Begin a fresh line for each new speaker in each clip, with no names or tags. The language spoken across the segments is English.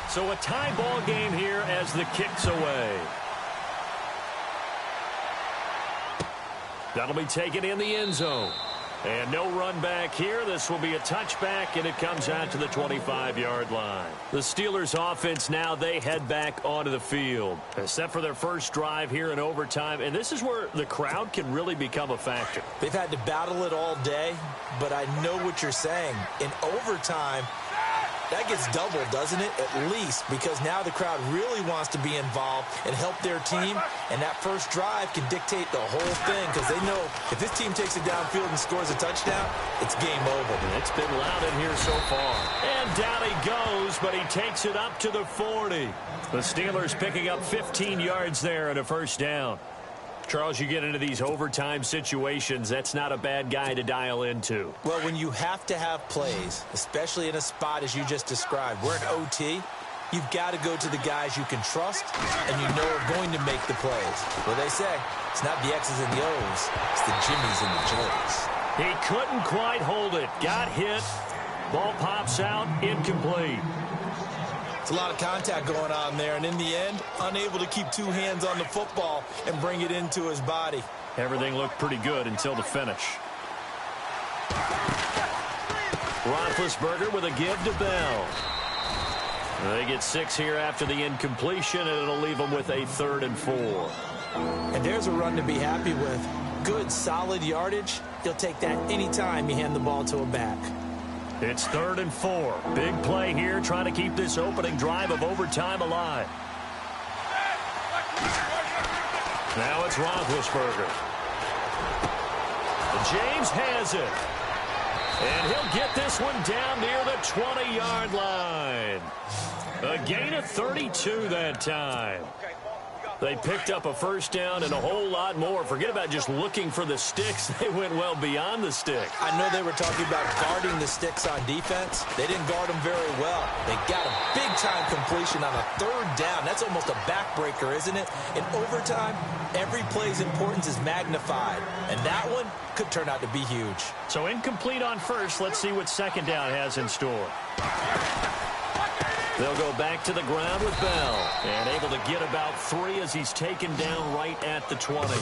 So a tie ball game here as the kick's away. That'll be taken in the end zone. And no run back here. This will be a touchback, and it comes out to the 25-yard line. The Steelers' offense now, they head back onto the field. Except for their first drive here in overtime. And this is where the crowd can really become a factor.
They've had to battle it all day, but I know what you're saying. In overtime, that gets doubled, doesn't it? At least, because now the crowd really wants to be involved and help their team, and that first drive can dictate the whole thing because they know if this team takes it downfield and scores a touchdown, it's game over.
It's been loud in here so far. And down he goes, but he takes it up to the 40. The Steelers picking up 15 yards there and a first down. Charles, you get into these overtime situations, that's not a bad guy to dial into.
Well, when you have to have plays, especially in a spot as you just described, we're in OT, you've got to go to the guys you can trust and you know are going to make the plays. Well, they say, it's not the X's and the O's, it's the Jimmies and the Joes.
He couldn't quite hold it. Got hit. Ball pops out, incomplete.
A lot of contact going on there, and in the end, unable to keep two hands on the football and bring it into his body.
Everything looked pretty good until the finish. Roethlisberger with a give to Bell. They get 6 here after the incompletion, and it'll leave them with a 3rd and 4.
And there's a run to be happy with. Good, solid yardage. You'll take that anytime you hand the ball to a back.
It's 3rd and 4. Big play here, trying to keep this opening drive of overtime alive. Now it's Roethlisberger. James has it. And he'll get this one down near the 20-yard line. A gain of 32 that time. They picked up a first down and a whole lot more. Forget about just looking for the sticks. They went well beyond the stick.
I know they were talking about guarding the sticks on defense. They didn't guard them very well. They got a big-time completion on a 3rd down. That's almost a backbreaker, isn't it? In overtime, every play's importance is magnified. And that one could turn out to be huge.
So incomplete on first. Let's see what 2nd down has in store. They'll go back to the ground with Bell. And able to get about 3 as he's taken down right at the 20.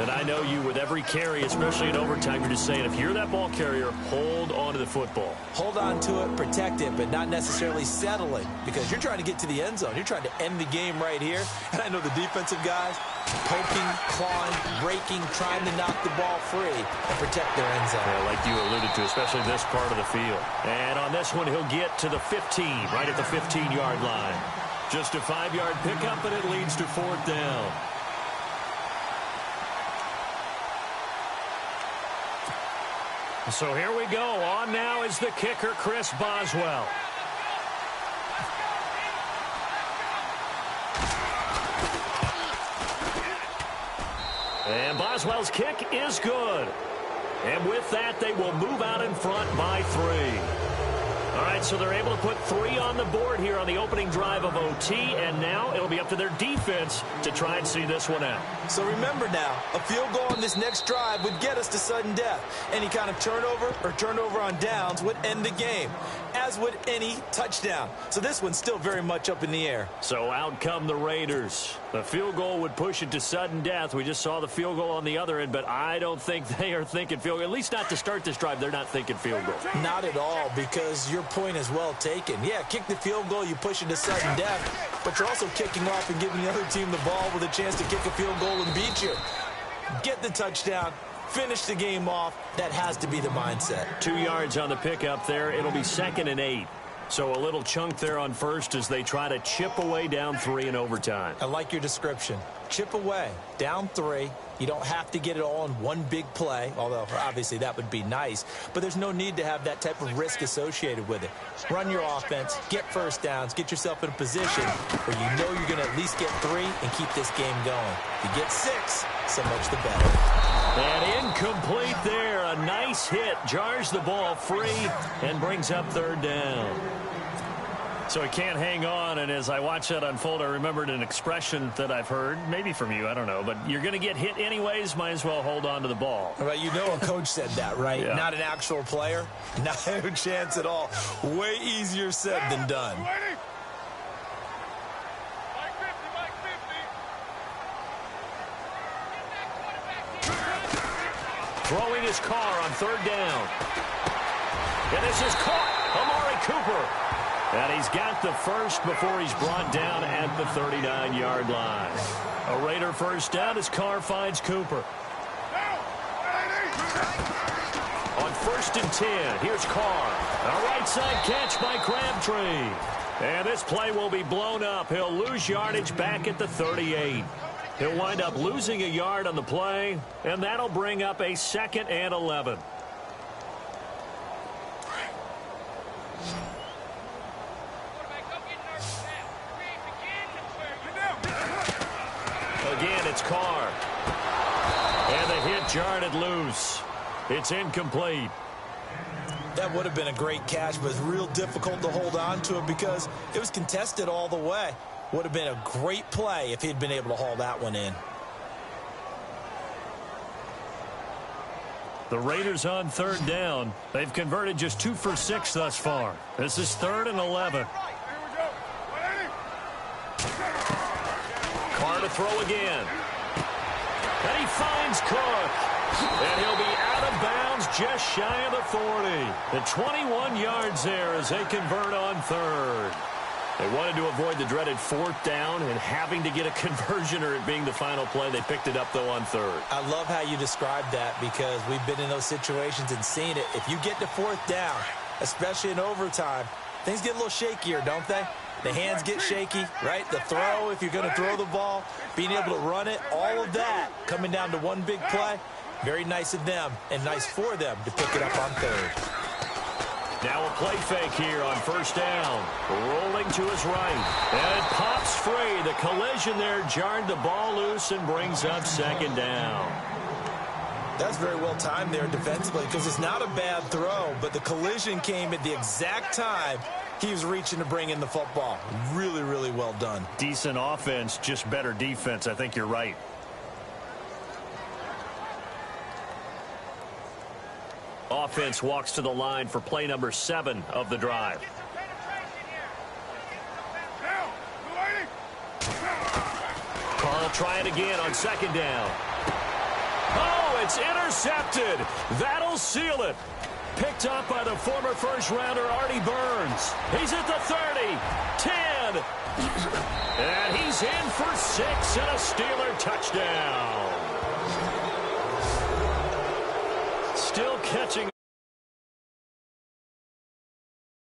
And I know you, with every carry, especially in overtime, you're just saying, if you're that ball carrier, hold on to the football.
Hold on to it, protect it, but not necessarily settle it. Because you're trying to get to the end zone. You're trying to end the game right here. And I know the defensive guys, poking, clawing, breaking, trying to knock the ball free and protect their end zone.
Yeah, like you alluded to, especially this part of the field. And on this one, he'll get to the 15, right at the 15-yard line. Just a 5-yard pickup, and it leads to 4th down. So here we go. On now is the kicker, Chris Boswell. And Boswell's kick is good. And with that, they will move out in front by 3. All right, so they're able to put 3 on the board here on the opening drive of OT, and now it'll be up to their defense to try and see this one out.
So remember now, a field goal on this next drive would get us to sudden death. Any kind of turnover or turnover on downs would end the game, as would any touchdown. So this one's still very much up in the air.
So out come the Raiders. The field goal would push it to sudden death. We just saw the field goal on the other end, but I don't think they are thinking field goal. At least not to start this drive. They're not thinking field goal.
Not at all, because your point is well taken. Yeah, kick the field goal, you push it to sudden death, but you're also kicking off and giving the other team the ball with a chance to kick a field goal and beat you. Get the touchdown, finish the game off. That has to be the mindset.
2 yards on the pickup there. It'll be 2nd and 8. So a little chunk there on first as they try to chip away down 3 in overtime.
I like your description. Chip away, down 3. You don't have to get it all in one big play, although obviously that would be nice. But there's no need to have that type of risk associated with it. Run your offense, get first downs, get yourself in a position where you know you're going to at least get 3 and keep this game going. If you get 6, so much the better.
And incomplete there. A nice hit. Jars the ball free and brings up 3rd down. So he can't hang on, and as I watch that unfold, I remembered an expression that I've heard, maybe from you, I don't know, but you're going to get hit anyways, might as well hold on to the ball.
Right, you know a coach said that, right?
Yeah. Not
an actual player. Not a chance at all. Way easier said than done.
Throwing his car on third down. And this is caught. Amari Cooper. And he's got the first before he's brought down at the 39-yard line. A Raider first down as Carr finds Cooper. On 1st and 10, here's Carr. A right side catch by Crabtree. And this play will be blown up. He'll lose yardage back at the 38. He'll wind up losing a yard on the play, and that'll bring up a 2nd and 11. Again, it's Carr. And the hit jarred it loose. It's incomplete.
That would have been a great catch, but it's real difficult to hold on to it because it was contested all the way. Would have been a great play if he'd been able to haul that one in.
The Raiders on 3rd down. They've converted just 2 for 6 thus far. This is 3rd and 11. Carr to throw again. And he finds Cook. And he'll be out of bounds just shy of the 40. The 21 yards there as they convert on 3rd. They wanted to avoid the dreaded 4th down and having to get a conversion or it being the final play. They picked it up, though, on 3rd.
I love how you described that because we've been in those situations and seen it. If you get to 4th down, especially in overtime, things get a little shakier, don't they? The hands get shaky, right? The throw, if you're going to throw the ball, being able to run it, all of that coming down to one big play. Very nice of them and nice for them to pick it up on 3rd.
Now a play fake here on 1st down. Rolling to his right. And it pops free. The collision there jarred the ball loose and brings up 2nd down.
That's very well timed there defensively because it's not a bad throw, but the collision came at the exact time he was reaching to bring in the football. Really, really well done.
Decent offense, just better defense. I think you're right. Offense walks to the line for play number 7 of the drive. Carr will try it again on 2nd down. Oh, it's intercepted. That'll seal it. Picked up by the former first-rounder Artie Burns. He's at the 30, 10, and he's in for 6 and a Steeler touchdown. Still catching.